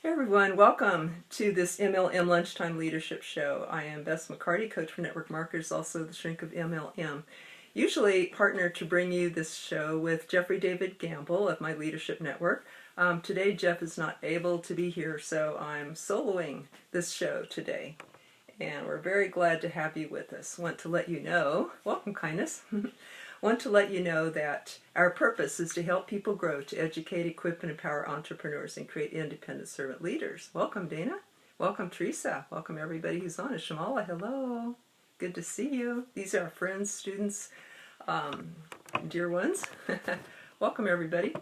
Hey everyone, welcome to this MLM Lunchtime Leadership Show. I am Bess McCarty, coach for network marketers, also the shrink of MLM. Usually partner to bring you this show with Jeffrey David Gamble of my leadership network. Today Jeff is not able to be here, so I'm soloing this show today. And we're very glad to have you with us. Want to let you know, welcome kindness, want to let you know that our purpose is to help people grow, to educate, equip, and empower entrepreneurs and create independent servant leaders. Welcome Dana, welcome Teresa, welcome everybody who's on. Shamala, hello, good to see you. These are our friends, students, dear ones. Welcome everybody.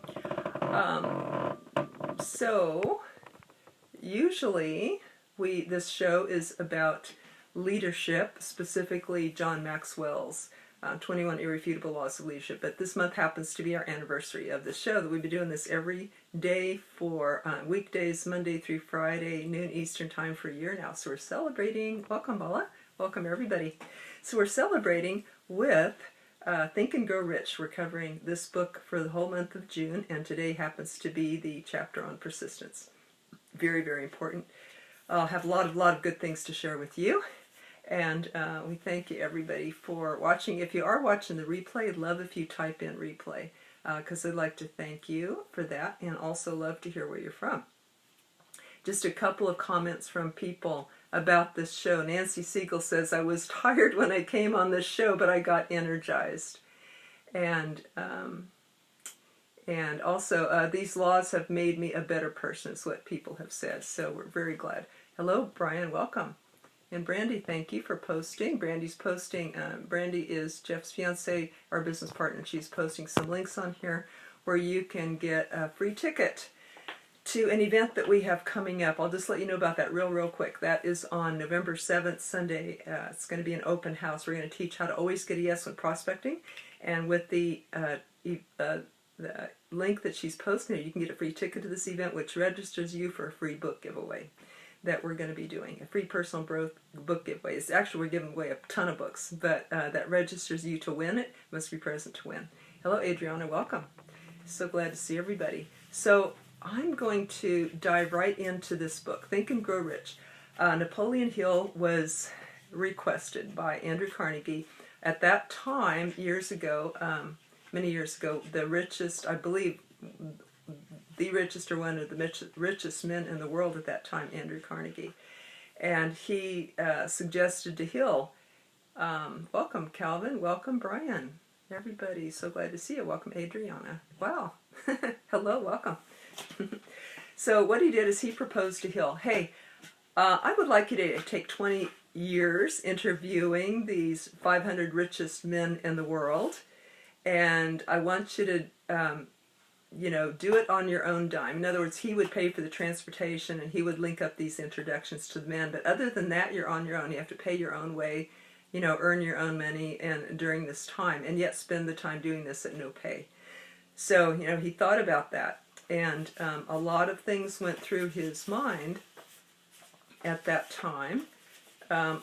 So usually this show is about leadership, specifically John Maxwell's 21 Irrefutable Laws of Leadership. But this month happens to be our anniversary of the show. That we've been doing this every day for weekdays, Monday through Friday, noon Eastern time for a year now. So we're celebrating. Welcome, Bala. Welcome, everybody. So we're celebrating with Think and Grow Rich. We're covering this book for the whole month of June, and today happens to be the chapter on persistence. Very, very important. I'll have a lot of good things to share with you. And we thank you everybody for watching. If you are watching the replay, I'd love if you type in replay, because I'd like to thank you for that, and also love to hear where you're from. Just a couple of comments from people about this show. Nancy Siegel says, I was tired when I came on this show, but I got energized. And also, these laws have made me a better person, is what people have said. So we're very glad. Hello, Brian. Welcome. And Brandy, thank you for posting. Brandy's posting. Brandy is Jeff's fiance, our business partner. She's posting some links on here where you can get a free ticket to an event that we have coming up. I'll just let you know about that real quick. That is on November 7th, Sunday. It's going to be an open house. We're going to teach how to always get a yes when prospecting. And with the link that she's posting, you can get a free ticket to this event, which registers you for a free book giveaway that we're going to be doing, a free personal growth book giveaway. It's actually, we're giving away a ton of books, but that registers you to win it. Must be present to win. Hello, Adriana. Welcome. So glad to see everybody. So I'm going to dive right into this book, Think and Grow Rich. Napoleon Hill was requested by Andrew Carnegie. At that time, years ago, many years ago, the richest, I believe, the richest or one of the richest men in the world at that time, Andrew Carnegie. And he suggested to Hill, welcome Calvin, welcome Brian, everybody, so glad to see you. Welcome Adriana. Wow. Hello, welcome. So what he did is he proposed to Hill, hey, I would like you to take 20 years interviewing these 500 richest men in the world, and I want you to do it on your own dime. In other words, he would pay for the transportation and he would link up these introductions to the men. But other than that, you're on your own. You have to pay your own way, earn your own money and during this time, and yet spend the time doing this at no pay. So, he thought about that. And a lot of things went through his mind at that time,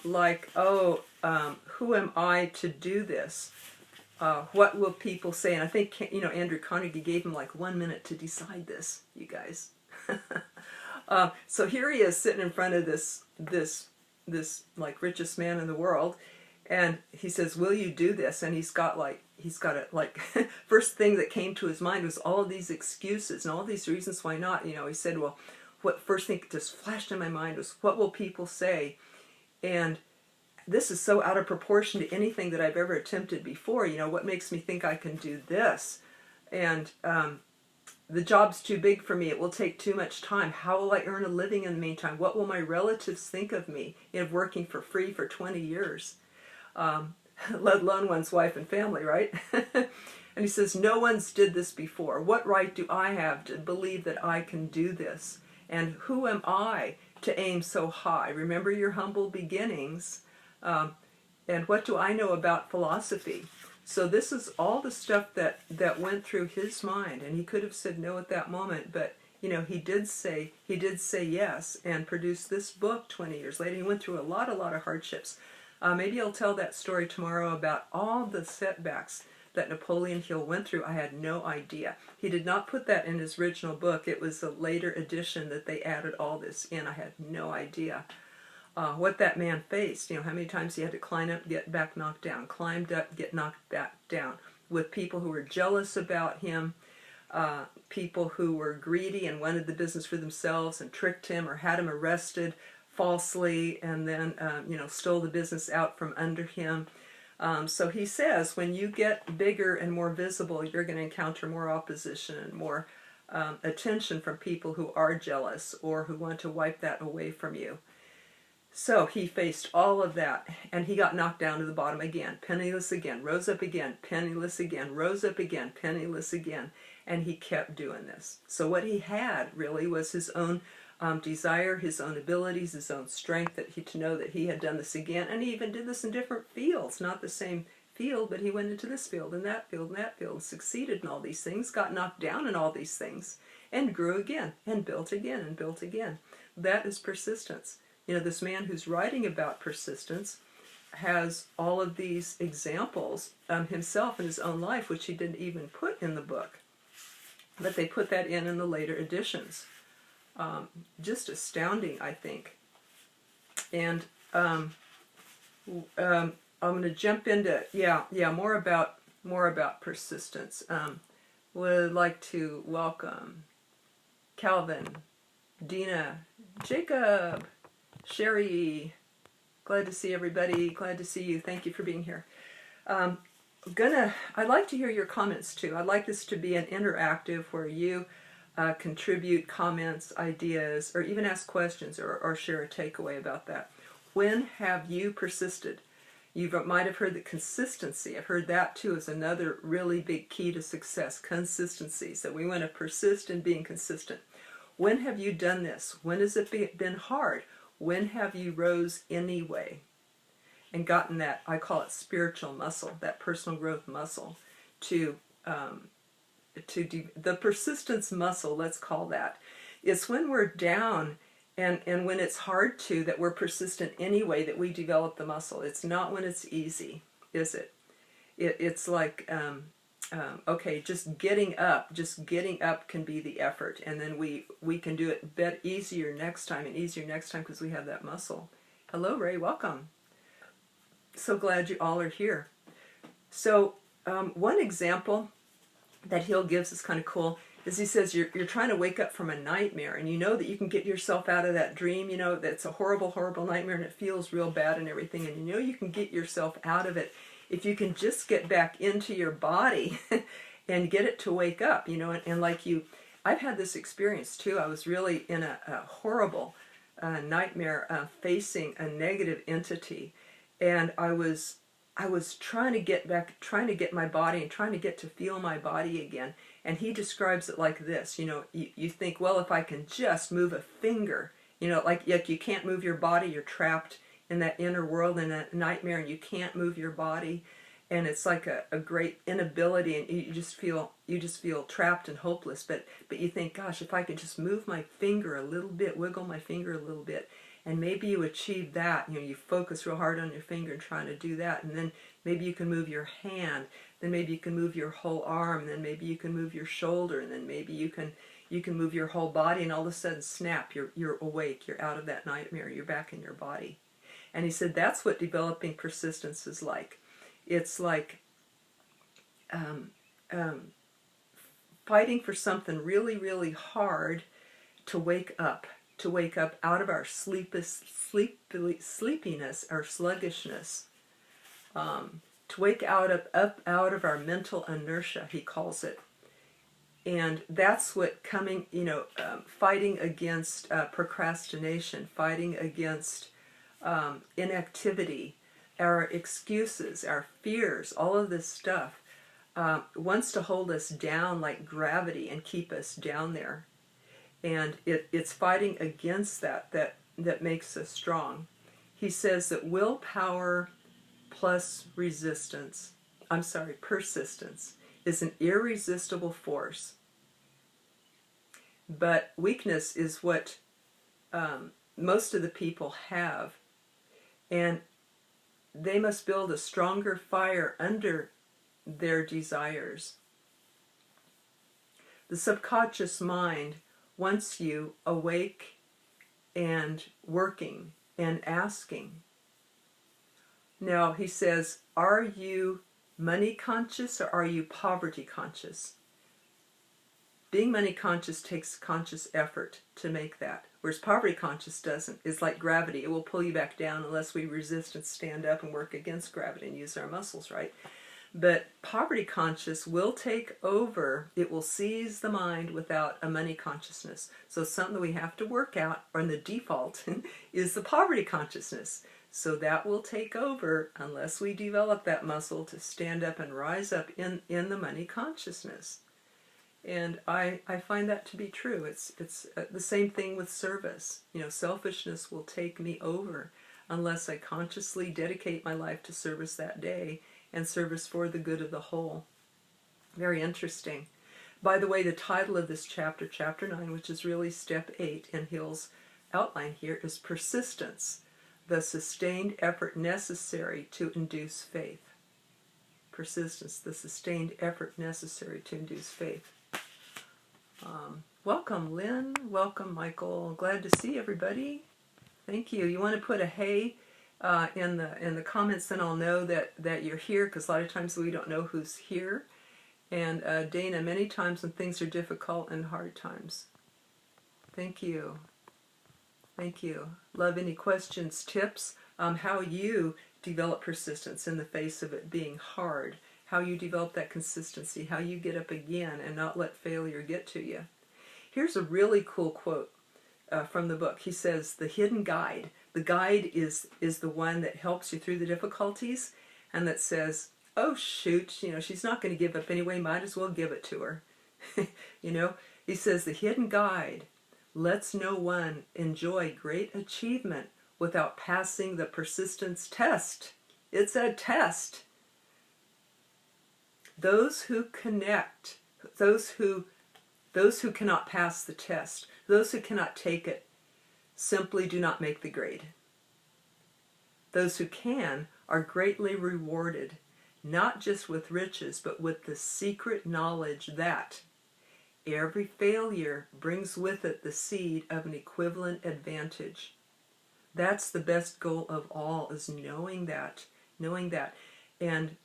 like, who am I to do this? What will people say? And I think, Andrew Carnegie gave him like 1 minute to decide this, you guys. So here he is sitting in front of this like richest man in the world, and he says, will you do this? And he's got first thing that came to his mind was all of these excuses and all these reasons why not. He said, well, what first thing just flashed in my mind was, what will people say? And this is so out of proportion to anything that I've ever attempted before. What makes me think I can do this? And the job's too big for me. It will take too much time. How will I earn a living in the meantime? What will my relatives think of me, working for free for 20 years? Let alone one's wife and family, right? And he says, no one's did this before. What right do I have to believe that I can do this? And who am I to aim so high? Remember your humble beginnings. And what do I know about philosophy? So this is all the stuff that went through his mind, and he could have said no at that moment, but he did say yes and produced this book 20 years later. He went through a lot of hardships. Maybe I'll tell that story tomorrow about all the setbacks that Napoleon Hill went through, I had no idea. He did not put that in his original book. It was a later edition that they added all this in. I had no idea what that man faced. You know, how many times he had to climb up, get back knocked down, climbed up, get knocked back down, with people who were jealous about him, people who were greedy and wanted the business for themselves and tricked him or had him arrested falsely and then, stole the business out from under him. So he says, when you get bigger and more visible, you're going to encounter more opposition and more attention from people who are jealous or who want to wipe that away from you. So he faced all of that, and he got knocked down to the bottom again, penniless again, rose up again, penniless again, rose up again, penniless again, and he kept doing this. So what he had really was his own desire, his own abilities, his own strength, to know that he had done this again, and he even did this in different fields, not the same field, but he went into this field and that field and that field, and succeeded in all these things, got knocked down in all these things, and grew again, and built again, and built again. That is persistence. You know, this man who's writing about persistence has all of these examples himself in his own life, which he didn't even put in the book. But they put that in the later editions. Just astounding, I think. And I'm going to jump into, more about persistence. Would like to welcome Calvin, Dina, Jacob, Sherry. Glad to see everybody. Glad to see you. Thank you for being here. I'd like to hear your comments too. I'd like this to be an interactive where you contribute comments, ideas, or even ask questions or share a takeaway about that. When have you persisted? You might have heard that consistency. I've heard that too is another really big key to success. Consistency. So we want to persist in being consistent. When have you done this? When has it been hard? When have you rose anyway and gotten that, I call it spiritual muscle, that personal growth muscle, the persistence muscle, let's call that. It's when we're down and when it's hard that we're persistent anyway that we develop the muscle. It's not when it's easy, is it? It's like, okay, just getting up can be the effort, and then we can do it easier next time because we have that muscle. Hello, Ray, welcome. So glad you all are here. So one example that Hill gives is kind of cool is he says you're trying to wake up from a nightmare, and you know that you can get yourself out of that dream, you know that's a horrible, horrible nightmare and it feels real bad and everything, and you know you can get yourself out of it if you can just get back into your body and get it to wake up, you know, and like I've had this experience too. I was really in a horrible nightmare facing a negative entity, and I was trying to get back, trying to get my body and trying to get to feel my body again. And he describes it like this, you know, you think, well, if I can just move a finger, you know, like you can't move your body, you're trapped in that inner world, in that nightmare, and you can't move your body, and it's like a great inability, and you just feel trapped and hopeless. But you think, gosh, if I could just move my finger a little bit, wiggle my finger a little bit, and maybe you achieve that. You know, you focus real hard on your finger and trying to do that, and then maybe you can move your hand, then maybe you can move your whole arm, and then maybe you can move your shoulder, and then maybe you can move your whole body, and all of a sudden, snap, you're awake, you're out of that nightmare, you're back in your body. And he said that's what developing persistence is like. It's like fighting for something really, really hard to wake up out of our sleepiness, our sluggishness, to wake up out of our mental inertia, he calls it. And that's what fighting against procrastination, fighting against inactivity, our excuses, our fears, all of this stuff wants to hold us down like gravity and keep us down there. And it's fighting against that makes us strong. He says that willpower plus persistence is an irresistible force. But weakness is what most of the people have. And they must build a stronger fire under their desires. The subconscious mind wants you awake and working and asking. Now, he says, are you money conscious or are you poverty conscious? Being money conscious takes conscious effort to make that, whereas poverty conscious doesn't. It's like gravity. It will pull you back down unless we resist and stand up and work against gravity and use our muscles, right? But poverty conscious will take over. It will seize the mind without a money consciousness. So something that we have to work out, or in the default, is the poverty consciousness. So that will take over unless we develop that muscle to stand up and rise up in the money consciousness. And I find that to be true. It's the same thing with service. You know, selfishness will take me over unless I consciously dedicate my life to service that day and service for the good of the whole. Very interesting. By the way, the title of this chapter, Chapter 9, which is really Step 8 in Hill's outline here, is Persistence, the sustained effort necessary to induce faith. Persistence, the sustained effort necessary to induce faith. Welcome, Lynn. Welcome, Michael. Glad to see everybody. Thank you. You want to put a hey in the comments, then I'll know that you're here, because a lot of times we don't know who's here. And Dana, many times when things are difficult and hard times. Thank you. Thank you. Love any questions, tips, how you develop persistence in the face of it being hard, how you develop that consistency, how you get up again and not let failure get to you. Here's a really cool quote from the book. He says, the hidden guide. The guide is the one that helps you through the difficulties and that says, oh shoot, you know, she's not going to give up anyway, might as well give it to her. You know, he says, the hidden guide lets no one enjoy great achievement without passing the persistence test. It's a test. Those who connect, those who cannot pass the test, those who cannot take it, simply do not make the grade. Those who can are greatly rewarded, not just with riches, but with the secret knowledge that every failure brings with it the seed of an equivalent advantage. That's the best goal of all, is knowing that. And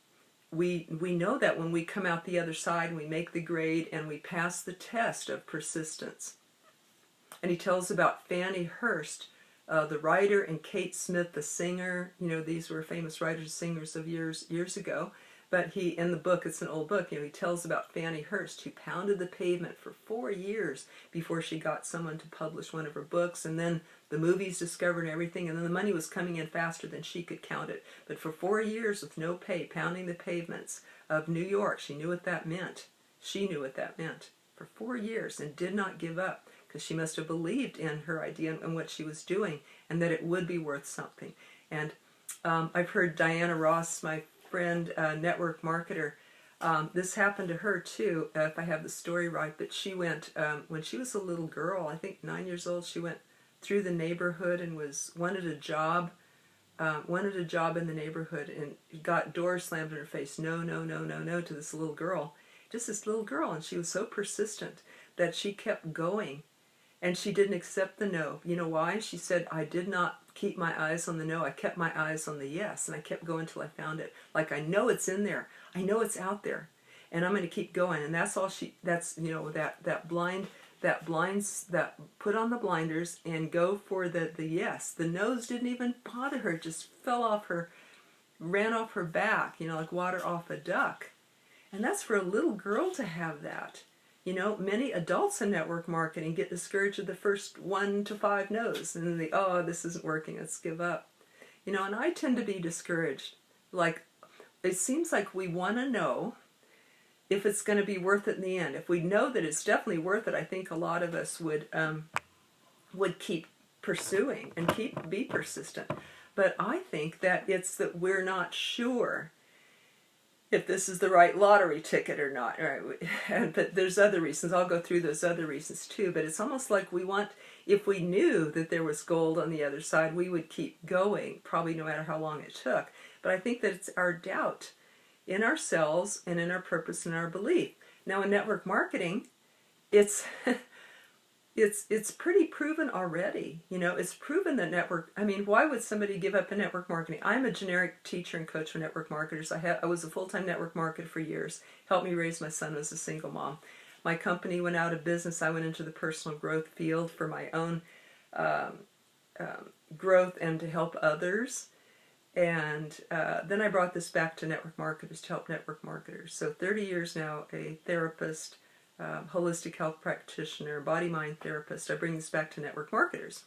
we know that when we come out the other side and we make the grade and we pass the test of persistence. And he tells about Fannie Hurst, the writer, and Kate Smith, the singer. You know, these were famous writers and singers of years ago. But he, in the book, it's an old book, you know, he tells about Fannie Hurst, who pounded the pavement for 4 years before she got someone to publish one of her books, and then the movies discovered everything, and then the money was coming in faster than she could count it. But for 4 years with no pay, pounding the pavements of New York, she knew what that meant. She knew what that meant for 4 years and did not give up, because she must have believed in her idea and what she was doing, and that it would be worth something. And I've heard Diana Ross, my friend, network marketer, this happened to her too, if I have the story right, but she went, when she was a little girl, I think 9 years old, she went through the neighborhood and wanted a job in the neighborhood, and got doors slammed in her face, no, to this little girl, just this little girl, and she was so persistent that she kept going, and she didn't accept the no. You know why? She said, I did not keep my eyes on the no, I kept my eyes on the yes, and I kept going till I found it. Like, I know it's in there, I know it's out there, and I'm going to keep going. And that's all that's, you know, that put on the blinders and go for the yes. The no's didn't even bother her, just fell off her, ran off her back, you know, like water off a duck. And that's for a little girl to have that. You know, many adults in network marketing get discouraged at the first 1 to 5 no's, and then they, oh, this isn't working, let's give up. You know, and I tend to be discouraged. Like, it seems like we want to know if it's going to be worth it in the end. If we know that it's definitely worth it, I think a lot of us would keep pursuing and be persistent. But I think that it's that we're not sure if this is the right lottery ticket or not. All right, but there's other reasons. I'll go through those other reasons too. But it's almost like we want, if we knew that there was gold on the other side, we would keep going, probably no matter how long it took. But I think that it's our doubt in ourselves and in our purpose and our belief. Now in network marketing, it's it's pretty proven already. You know, it's proven that I mean, why would somebody give up in network marketing? I'm a generic teacher and coach for network marketers. I was a full-time network marketer for years, helped me raise my son as a single mom. My company went out of business. I went into the personal growth field for my own growth and to help others. And then I brought this back to network marketers to help network marketers. So 30 years now, a therapist, holistic health practitioner, body-mind therapist. I bring this back to network marketers.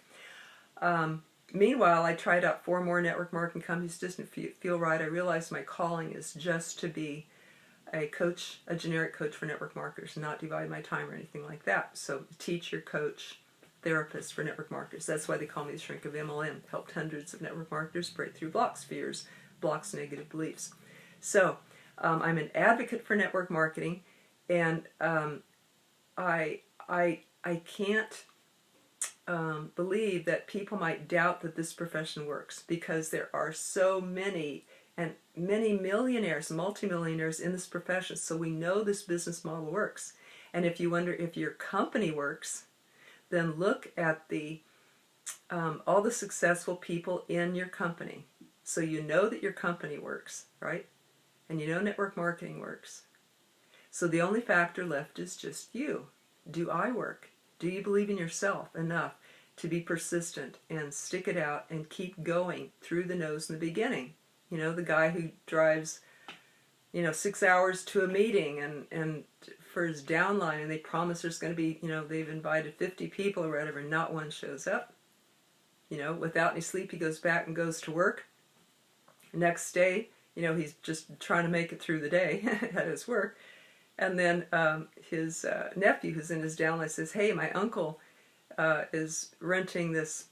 Meanwhile, I tried out 4 more network marketing companies. Didn't feel right. I realized my calling is just to be a coach, a generic coach for network marketers, not divide my time or anything like that. So teacher, coach, therapist for network marketers. That's why they call me the shrink of MLM. Helped hundreds of network marketers break through blocks, fears, blocks, negative beliefs. So I'm an advocate for network marketing, and I can't believe that people might doubt that this profession works, because there are so many and many millionaires, multimillionaires in this profession. So we know this business model works. And if you wonder if your company works, then look at all the successful people in your company. So you know that your company works, right? And you know network marketing works. So the only factor left is just you. Do I work? Do you believe in yourself enough to be persistent and stick it out and keep going through the nose in the beginning? You know, the guy who drives, 6 hours to a meeting and for his downline, and they promise there's going to be, they've invited 50 people or whatever, not one shows up. Without any sleep, he goes back and goes to work. Next day, he's just trying to make it through the day at his work. And then his nephew, who's in his downline, says, "Hey, my uncle is renting this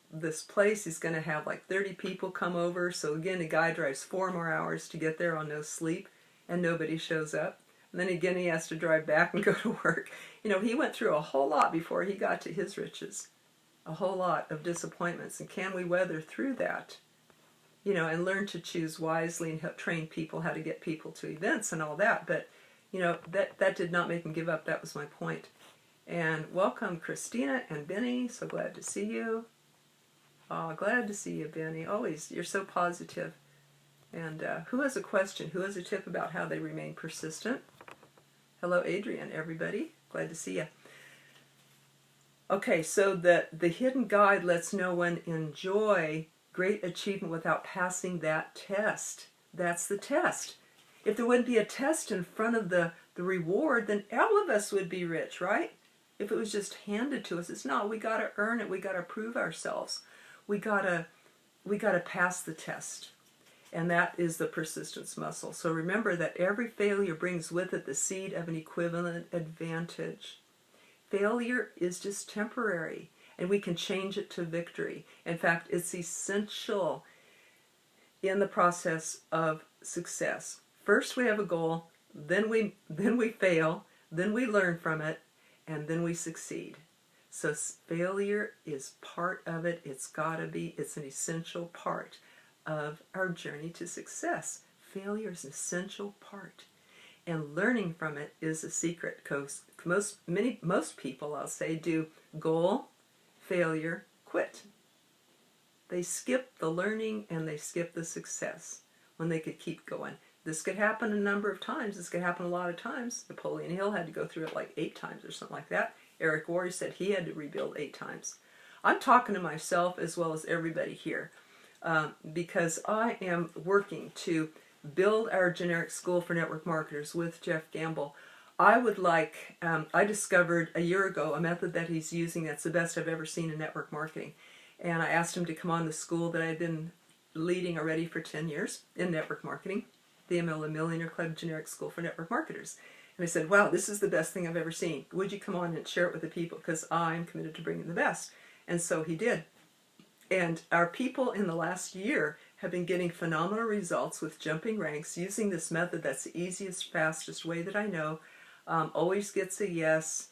place. He's going to have like 30 people come over." So again, the guy drives 4 more hours to get there on no sleep, and nobody shows up. And then again, he has to drive back and go to work. He went through a whole lot before he got to his riches. A whole lot of disappointments. And can we weather through that? And learn to choose wisely and help train people how to get people to events and all that. But, that did not make him give up. That was my point. And welcome, Christina and Benny. So glad to see you. Oh, glad to see you, Benny. Always, you're so positive. And who has a question? Who has a tip about how they remain persistent? Hello, Adrian, everybody. Glad to see you. Okay, so the hidden guide lets no one enjoy great achievement without passing that test. That's the test. If there wouldn't be a test in front of the reward, then all of us would be rich, right? If it was just handed to us. It's not. We got to earn it. We got to prove ourselves. We got to pass the test. And that is the persistence muscle. So remember that every failure brings with it the seed of an equivalent advantage. Failure is just temporary, and we can change it to victory. In fact, it's essential in the process of success. First we have a goal, then we fail, then we learn from it, and then we succeed. So failure is part of it. It's got to be. It's an essential part of our journey to success. Failure is an essential part, and learning from it is a secret. Because most people, I'll say, do goal, failure, quit. They skip the learning and they skip the success when they could keep going. This could happen a number of times. This could happen a lot of times. Napoleon Hill had to go through it like 8 times or something like that. Eric Worre said he had to rebuild 8 times. I'm talking to myself as well as everybody here. Because I am working to build our generic school for network marketers with Jeff Gamble. I would like, I discovered a year ago a method that he's using that's the best I've ever seen in network marketing. And I asked him to come on the school that I've been leading already for 10 years in network marketing, the MLM Millionaire Club Generic School for Network Marketers. And I said, wow, this is the best thing I've ever seen. Would you come on and share it with the people? Because I'm committed to bringing the best. And so he did. And our people in the last year have been getting phenomenal results with jumping ranks using this method that's the easiest, fastest way that I know. Always gets a yes,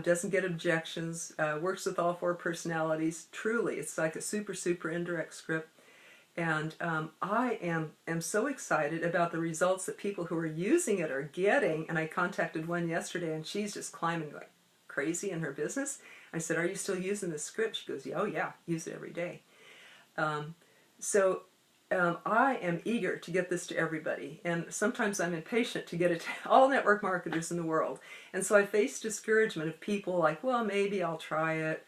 doesn't get objections, works with all 4 personalities. Truly, it's like a super, super indirect script. And I am so excited about the results that people who are using it are getting. And I contacted one yesterday, and she's just climbing like crazy in her business. I said, "Are you still using this script?" She goes, "Oh yeah, use it every day." I am eager to get this to everybody, and sometimes I'm impatient to get it to all network marketers in the world. And so I face discouragement of people like, well, maybe I'll try it,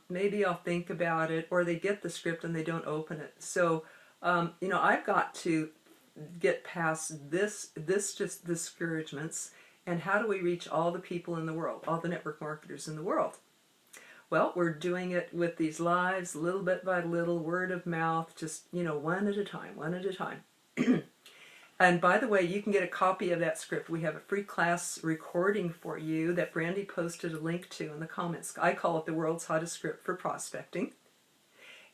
maybe I'll think about it, or they get the script and they don't open it. So, I've got to get past this just discouragements, and how do we reach all the people in the world, all the network marketers in the world? Well, we're doing it with these lives, little bit by little, word of mouth, just, one at a time, one at a time. And by the way, you can get a copy of that script. We have a free class recording for you that Brandy posted a link to in the comments. I call it the world's hottest script for prospecting.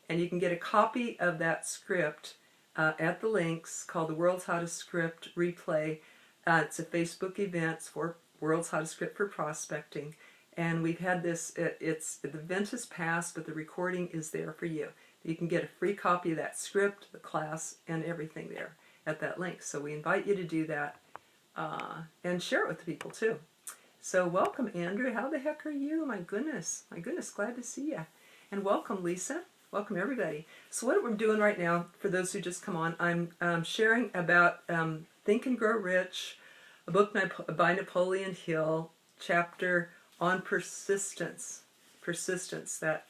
And you can get a copy of that script at the links called the world's hottest script replay. It's a Facebook event for world's hottest script for prospecting. And we've had this, the event has passed, but the recording is there for you. You can get a free copy of that script, the class, and everything there at that link. So we invite you to do that and share it with the people too. So welcome, Andrew. How the heck are you? My goodness, glad to see you. And welcome, Lisa. Welcome, everybody. So what we're doing right now, for those who just come on, I'm sharing about Think and Grow Rich, a book by Napoleon Hill, chapter on persistence, that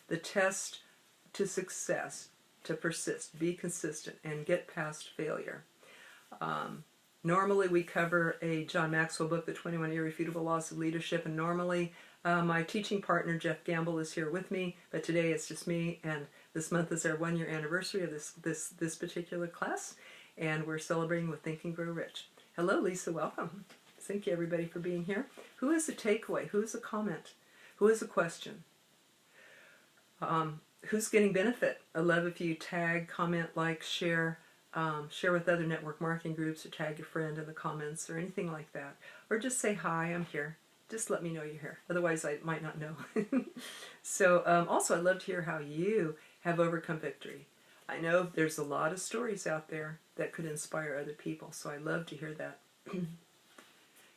the test to success, to persist, be consistent, and get past failure. Normally we cover a John Maxwell book, The 21 Irrefutable Laws of Leadership, and normally my teaching partner Jeff Gamble is here with me, but today it's just me, and this month is our 1-year anniversary of this particular class, and we're celebrating with Think and Grow Rich. Hello, Lisa, welcome. Thank you, everybody, for being here. Who is a takeaway? Who is a comment? Who is a question? Who's getting benefit? I love if you tag, comment, like, share, share with other network marketing groups, or tag your friend in the comments, or anything like that. Or just say, hi, I'm here. Just let me know you're here. Otherwise, I might not know. So, also, I'd love to hear how you have overcome victory. I know there's a lot of stories out there that could inspire other people, so I love to hear that.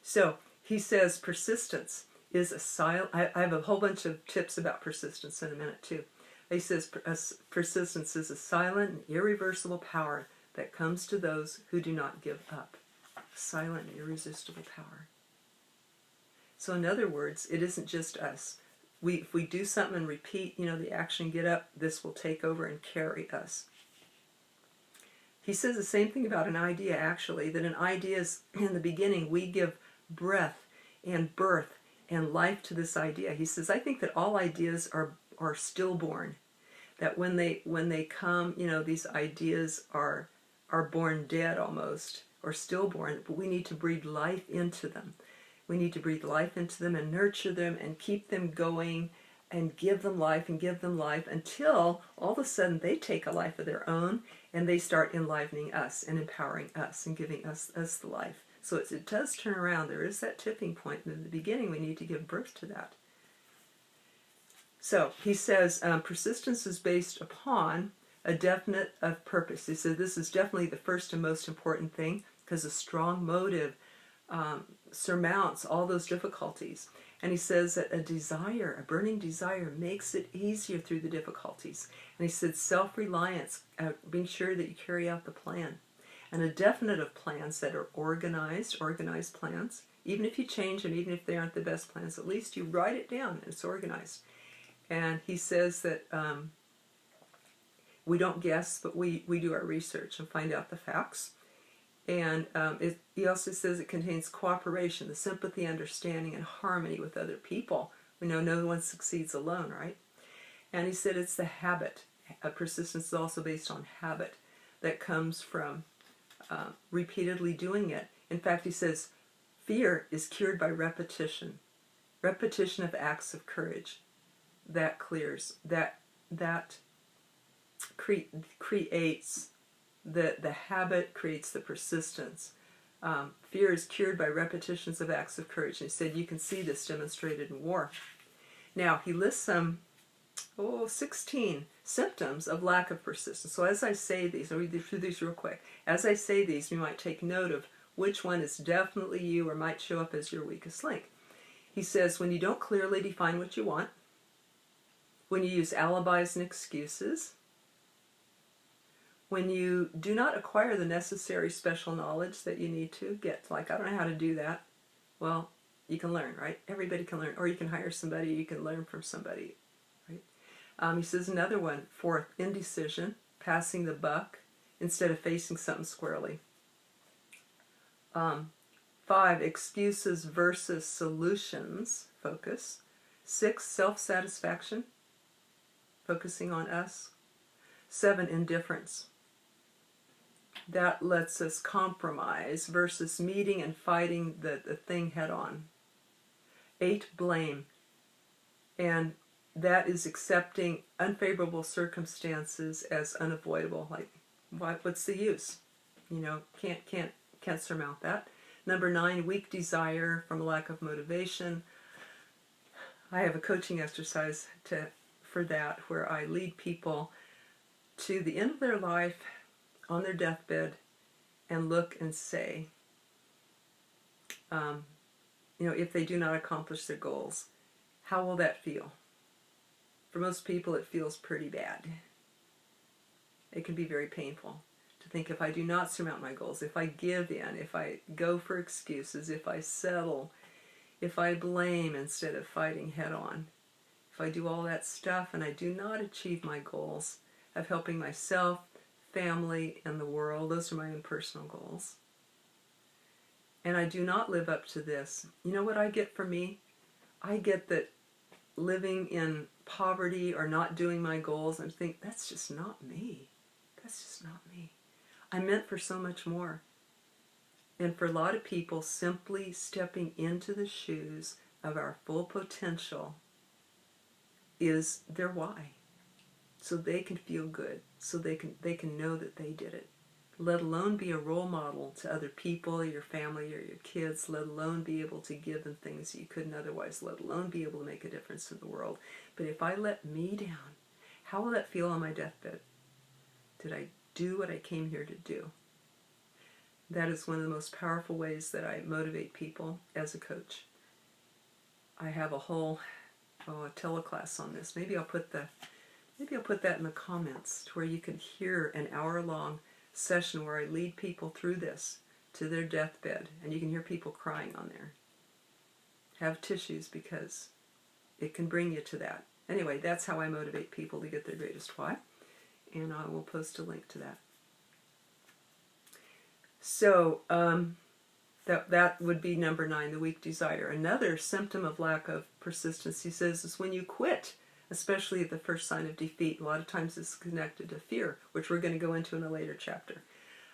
So he says persistence is a silent. I have a whole bunch of tips about persistence in a minute too. He says persistence is a silent and irreversible power that comes to those who do not give up. Silent and irresistible power. So in other words, it isn't just us. If we do something and repeat, the action, get up, this will take over and carry us. He says the same thing about an idea, actually, that an idea is, in the beginning, we give breath and birth and life to this idea. He says, I think that all ideas are stillborn, that when they come, these ideas are born dead almost, or stillborn, but we need to breathe life into them. We need to breathe life into them and nurture them and keep them going and give them life until all of a sudden they take a life of their own and they start enlivening us and empowering us and giving us the life. So it does turn around. There is that tipping point. And in the beginning, we need to give birth to that. So he says persistence is based upon a definite of purpose. He said this is definitely the first and most important thing, because a strong motive surmounts all those difficulties. And he says that a burning desire, makes it easier through the difficulties. And he said self-reliance, being sure that you carry out the plan. And a definite of plans that are organized plans. Even if you change them, even if they aren't the best plans, at least you write it down and it's organized. And he says that we don't guess, but we do our research and find out the facts. And he also says it contains cooperation, the sympathy, understanding, and harmony with other people. We know no one succeeds alone, right? And he said it's the habit. Persistence is also based on habit that comes from repeatedly doing it. In fact, he says fear is cured by repetition. Repetition of acts of courage. That clears, that creates the habit, creates the persistence. Fear is cured by repetitions of acts of courage. And he said you can see this demonstrated in war. Now, he lists some 16 symptoms of lack of persistence. So as I say these, I'll read through these real quick. As I say these, you might take note of which one is definitely you or might show up as your weakest link. He says, when you don't clearly define what you want, when you use alibis and excuses, when you do not acquire the necessary special knowledge that you need to get, like, I don't know how to do that. Well, you can learn, right? Everybody can learn. Or you can hire somebody, you can learn from somebody, right? He says another one, fourth, indecision, passing the buck instead of facing something squarely. 5, excuses versus solutions, focus. 6, self-satisfaction, focusing on us. 7, indifference. That lets us compromise versus meeting and fighting the thing head on. 8, blame. And that is accepting unfavorable circumstances as unavoidable. Like, what's the use? You know, can't surmount that. Number 9, weak desire from a lack of motivation. I have a coaching exercise for that where I lead people to the end of their life on their deathbed and look and say, you know, if they do not accomplish their goals, how will that feel? For most people, it feels pretty bad. It can be very painful to think, if I do not surmount my goals, if I give in, if I go for excuses, if I settle, if I blame instead of fighting head on, if I do all that stuff and I do not achieve my goals of helping myself, family, and the world, those are my own personal goals, and I do not live up to this, you know what I get from me? I get that living in poverty or not doing my goals, and think, that's just not me. That's just not me. I'm meant for so much more. And for a lot of people, simply stepping into the shoes of our full potential is their why. So they can feel good, so they can know that they did it. Let alone be a role model to other people, your family, or your kids, let alone be able to give them things you couldn't otherwise, let alone be able to make a difference in the world. But if I let me down, how will that feel on my deathbed? Did I do what I came here to do? That is one of the most powerful ways that I motivate people as a coach. I have a whole a teleclass on this. Maybe I'll put that in the comments to where you can hear an hour-long session where I lead people through this to their deathbed, and you can hear people crying on there. Have tissues, because it can bring you to that. Anyway, that's how I motivate people to get their greatest why, and I will post a link to that. So that would be number 9, the weak desire. Another symptom of lack of persistence, he says, is when you quit, especially at the first sign of defeat. A lot of times it's connected to fear, which we're going to go into in a later chapter.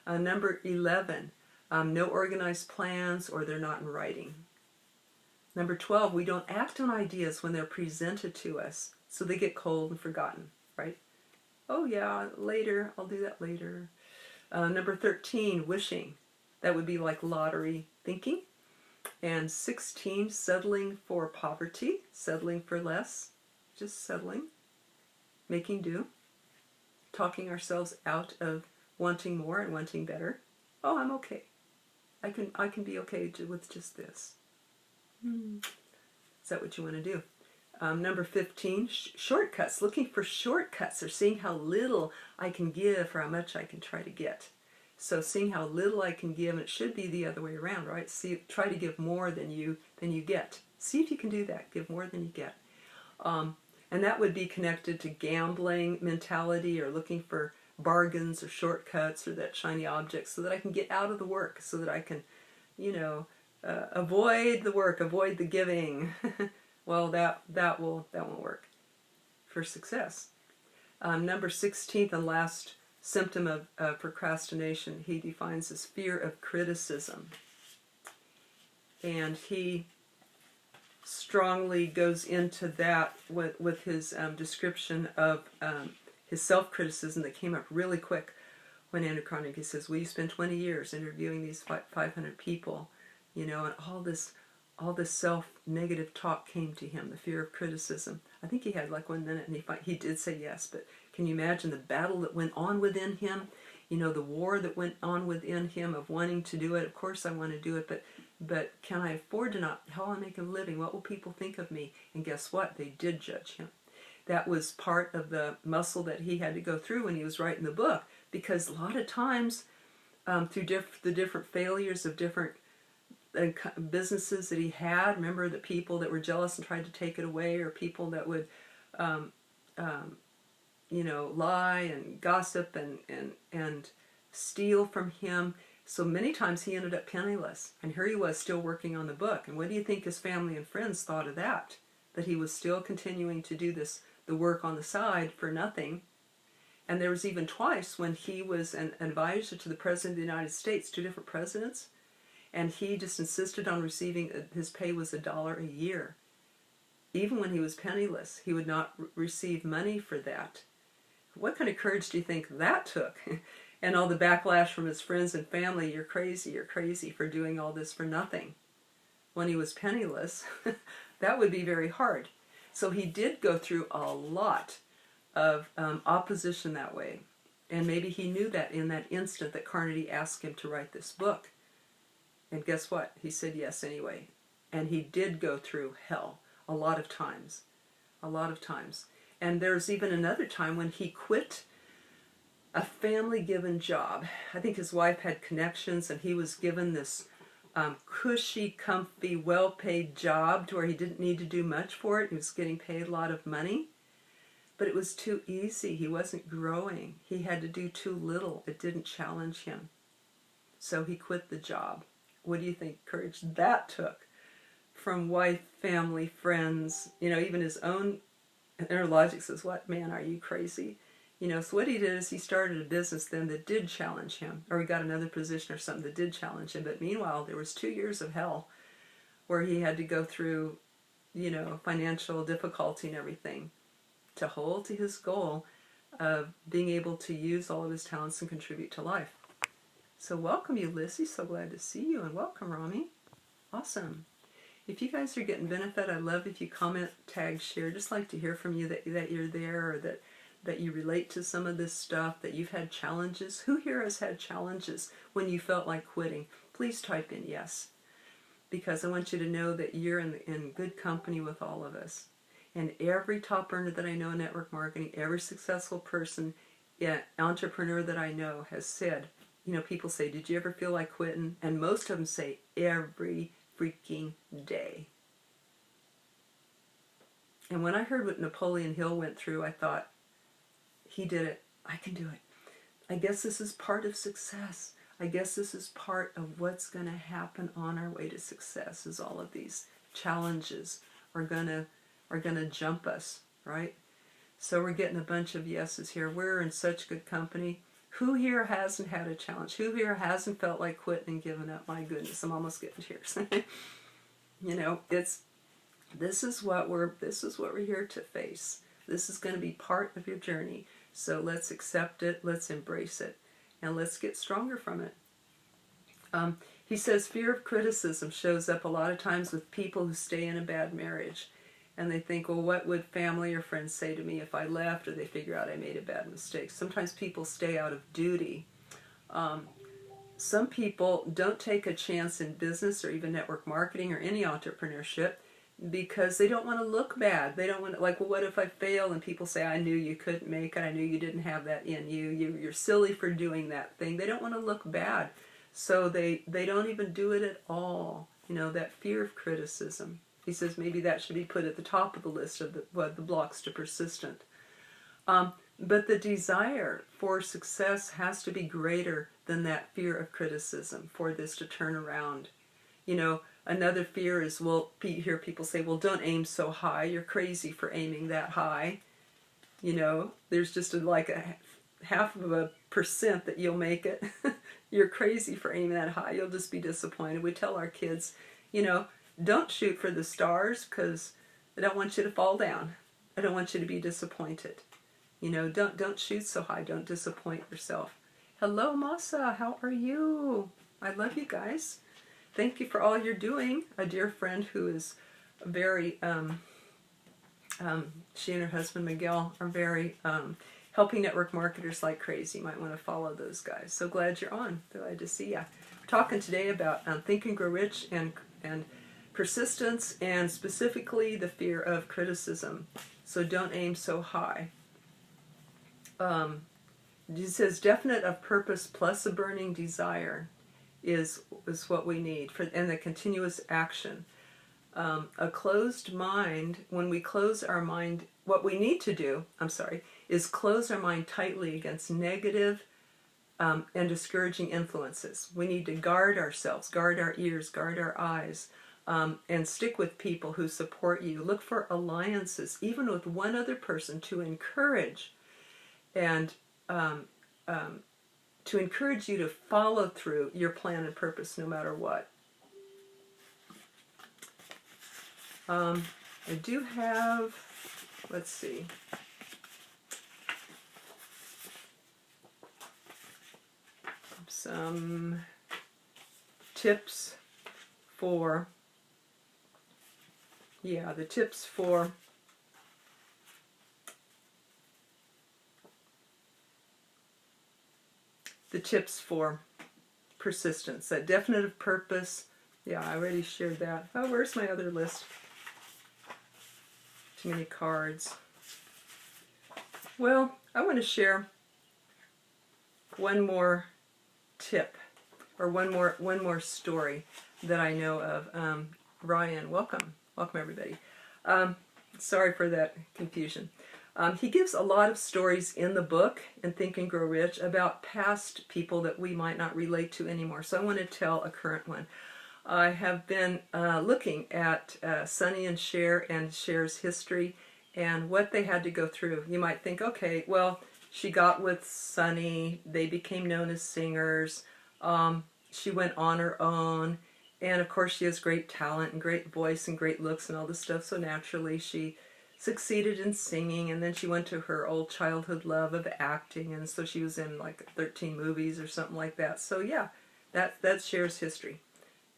Number 11, no organized plans, or they're not in writing. Number 12, we don't act on ideas when they're presented to us, so they get cold and forgotten, right? Oh yeah, later, I'll do that later. Number 13, wishing. That would be like lottery thinking. And 16, settling for poverty, settling for less, just settling, making do, talking ourselves out of wanting more and wanting better. Oh, I'm okay. I can be okay with just this. Is that what you want to do? Number 15, shortcuts. Looking for shortcuts, or seeing how little I can give or how much I can try to get. So seeing how little I can give, and it should be the other way around, right? Try to give more than you get. See if you can do that. Give more than you get. And that would be connected to gambling mentality, or looking for bargains or shortcuts or that shiny object, so that I can get out of the work, so that I can, avoid the work, avoid the giving. Well, that won't work for success. Number 16th and last symptom of procrastination, he defines as fear of criticism. And he strongly goes into that with his description of his self-criticism that came up really quick when Andrew Carnegie says, well, you spend 20 years interviewing these 500 people, and all this self-negative talk came to him, the fear of criticism. I think he had like 1 minute, and he did say yes. But can you imagine the battle that went on within him? You know, the war that went on within him of wanting to do it. Of course I want to do it, but can I afford to not? How will I make a living? What will people think of me? And guess what? They did judge him. That was part of the muscle that he had to go through when he was writing the book, because a lot of times through the different failures of different businesses that he had, remember the people that were jealous and tried to take it away, or people that would you know, lie and gossip and steal from him. So many times he ended up penniless, and here he was still working on the book. And what do you think his family and friends thought of that? That he was still continuing to do the work on the side for nothing. And there was even twice when he was an advisor to the President of the United States, 2 different presidents, and he just insisted on receiving, his pay was $1 a year. Even when he was penniless, he would not receive money for that. What kind of courage do you think that took? And all the backlash from his friends and family, you're crazy for doing all this for nothing. When he was penniless, that would be very hard. So he did go through a lot of opposition that way. And maybe he knew that in that instant that Carnegie asked him to write this book. And guess what? He said yes anyway. And he did go through hell a lot of times. A lot of times. And there's even another time when he quit a family-given job. I think his wife had connections, and he was given this cushy, comfy, well-paid job to where he didn't need to do much for it. He was getting paid a lot of money. But it was too easy. He wasn't growing. He had to do too little. It didn't challenge him. So he quit the job. What do you think courage that took? From wife, family, friends, you know, even his own inner logic says, what, man, are you crazy? You know, so what he did is he started a business then that did challenge him, or he got another position or something that did challenge him. But meanwhile, there was 2 years of hell where he had to go through, you know, financial difficulty and everything to hold to his goal of being able to use all of his talents and contribute to life. So welcome, Ulysses. So glad to see you, and welcome, Rami. Awesome. If you guys are getting benefit, I love if you comment, tag, share. Just like to hear from you that you're there, or that you relate to some of this stuff, that you've had challenges. Who here has had challenges when you felt like quitting? Please type in yes, because I want you to know that you're in good company with all of us. And every top earner that I know in network marketing, every successful person, entrepreneur that I know has said, you know, people say, did you ever feel like quitting? And most of them say every freaking day. And when I heard what Napoleon Hill went through, I thought, he did it. I can do it. I guess this is part of success. I guess this is part of what's going to happen on our way to success, is all of these challenges are gonna jump us, right? So we're getting a bunch of yeses here. We're in such good company. Who here hasn't had a challenge? Who here hasn't felt like quitting and giving up? My goodness, I'm almost getting tears. You know, this is what we're here to face. This is going to be part of your journey. So let's accept it, let's embrace it, and let's get stronger from it. He says fear of criticism shows up a lot of times with people who stay in a bad marriage. And they think, well, what would family or friends say to me if I left, or they figure out I made a bad mistake. Sometimes people stay out of duty. Some people don't take a chance in business or even network marketing or any entrepreneurship because they don't want to look bad. They don't want to, like, well, what if I fail? And people say, I knew you couldn't make it. I knew you didn't have that in you. You're silly for doing that thing. They don't want to look bad. So they don't even do it at all. You know, that fear of criticism. He says maybe that should be put at the top of the list of the blocks to persistent. But the desire for success has to be greater than that fear of criticism for this to turn around. You know, another fear is, well, you hear people say, well, don't aim so high. You're crazy for aiming that high. You know, there's just like a 0.5% that you'll make it. You're crazy for aiming that high. You'll just be disappointed. We tell our kids, you know, don't shoot for the stars because I don't want you to fall down. I don't want you to be disappointed. You know, don't shoot so high. Don't disappoint yourself. Hello, Masa. How are you? I love you guys. Thank you for all you're doing. A dear friend who is very She and her husband Miguel are very helping network marketers like crazy. You might want to follow those guys. So glad you're on. Glad to see ya. We're talking today about Think and Grow Rich and persistence, and specifically the fear of criticism. So don't aim so high. It says definite of purpose plus a burning desire is what we need for, and the continuous action. A closed mind, when we close our mind, what we need to do, is close our mind tightly against negative and discouraging influences. We need to guard ourselves, guard our ears, guard our eyes, and stick with people who support you. Look for alliances, even with one other person, to encourage and to encourage you to follow through your plan and purpose no matter what. I do have, let's see, some tips for, the tips for persistence, that definitive purpose. Yeah, I already shared that. Oh, where's my other list? Too many cards. Well, I want to share one more tip, or one more story that I know of. Ryan, welcome everybody. Sorry for that confusion. He gives a lot of stories in the book, in Think and Grow Rich, about past people that we might not relate to anymore. So I want to tell a current one. I have been looking at Sunny and Cher's history and what they had to go through. You might think, okay, well, she got with Sunny, they became known as singers, she went on her own, and of course she has great talent and great voice and great looks and all this stuff, so naturally she succeeded in singing, and then she went to her old childhood love of acting, and so she was in like 13 movies or something like that. So yeah, that's Cher's history.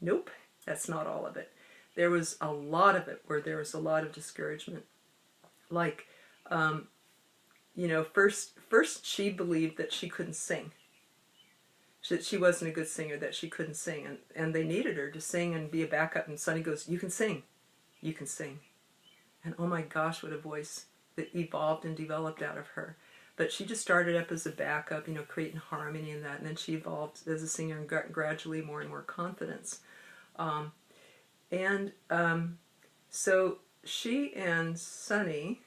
Nope, that's not all of it. There was a lot of it where there was a lot of discouragement. Like, first she believed that she couldn't sing. That she wasn't a good singer, that she couldn't sing. And they needed her to sing and be a backup. And Sonny goes, you can sing. You can sing. And oh my gosh, what a voice that evolved and developed out of her. But she just started up as a backup, creating harmony and that. And then she evolved as a singer and got gradually more and more confidence. So she and Sunny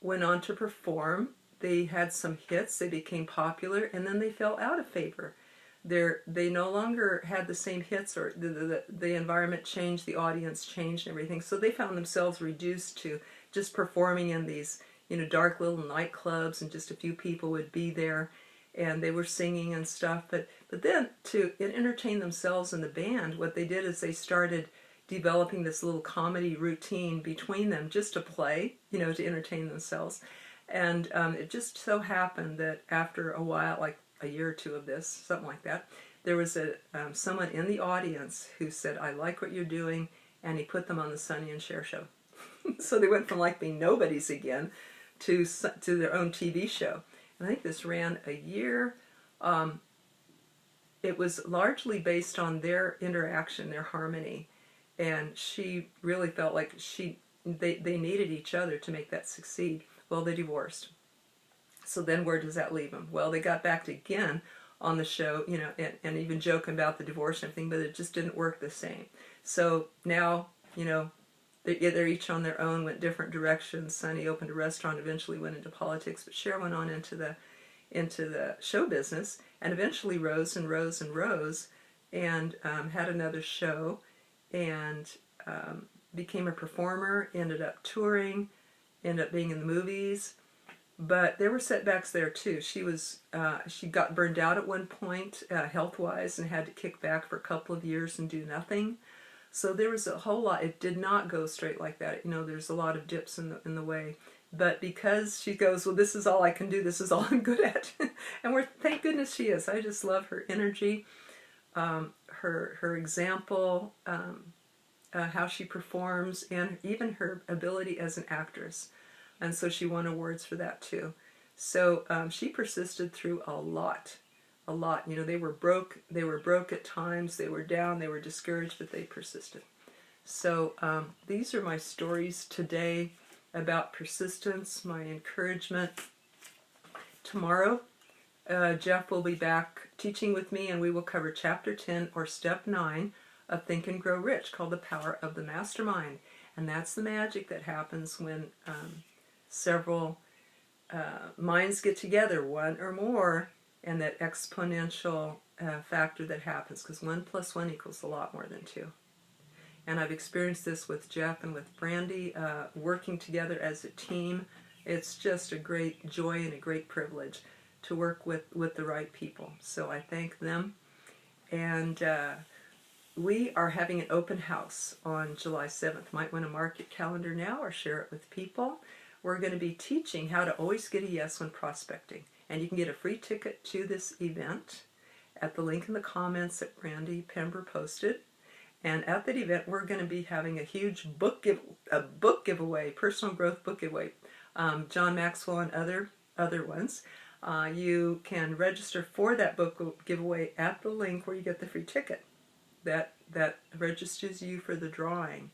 went on to perform. They had some hits, they became popular, and then they fell out of favor. They no longer had the same hits, or the environment changed, the audience changed and everything. So they found themselves reduced to just performing in these, dark little nightclubs, and just a few people would be there, and they were singing and stuff. But then to entertain themselves in the band, what they did is they started developing this little comedy routine between them just to play, to entertain themselves. And it just so happened that after a while, like a year or two of this, something like that, there was someone in the audience who said, I like what you're doing, and he put them on the Sonny and Cher show. So they went from like being nobodies again to their own TV show. And I think this ran a year. It was largely based on their interaction, their harmony, and she really felt like they needed each other to make that succeed. Well, they divorced. So then where does that leave them? Well, they got back again on the show, and even joking about the divorce and everything, but it just didn't work the same. So now, they're each on their own, went different directions. Sonny opened a restaurant, eventually went into politics, but Cher went on into the show business, and eventually rose and rose and rose, and had another show, and became a performer, ended up touring, ended up being in the movies. But there were setbacks there too. She got burned out at one point, health-wise, and had to kick back for a couple of years and do nothing. So there was a whole lot. It did not go straight like that. There's a lot of dips in the way. But because she goes, well, this is all I can do. This is all I'm good at, and thank goodness she is. I just love her energy, her example how she performs, and even her ability as an actress. And so she won awards for that too. So she persisted through a lot. You know, they were broke at times, they were down, they were discouraged, but they persisted. So these are my stories today about persistence, my encouragement. Tomorrow, Jeff will be back teaching with me, and we will cover Chapter 10, or Step 9, of Think and Grow Rich, called The Power of the Mastermind. And that's the magic that happens when several minds get together, one or more, and that exponential factor that happens, because 1 + 1 = a lot more than 2. And I've experienced this with Jeff and with Brandy, working together as a team. It's just a great joy and a great privilege to work with the right people. So I thank them. And we are having an open house on July 7th. Might want to mark your calendar now or share it with people. We're going to be teaching how to always get a yes when prospecting. And you can get a free ticket to this event at the link in the comments that Brandy Pember posted. And at that event, we're going to be having a huge book giveaway, personal growth book giveaway. John Maxwell and other ones. You can register for that book giveaway at the link where you get the free ticket. That registers you for the drawing.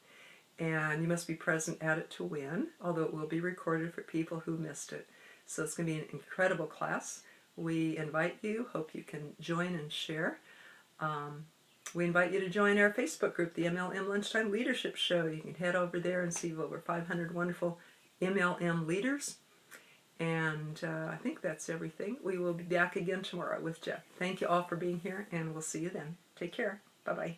And you must be present at it to win, although it will be recorded for people who missed it. So it's going to be an incredible class. We invite you. Hope you can join and share. We invite you to join our Facebook group, the MLM Lunchtime Leadership Show. You can head over there and see over 500 wonderful MLM leaders. And I think that's everything. We will be back again tomorrow with Jeff. Thank you all for being here, and we'll see you then. Take care. Bye-bye.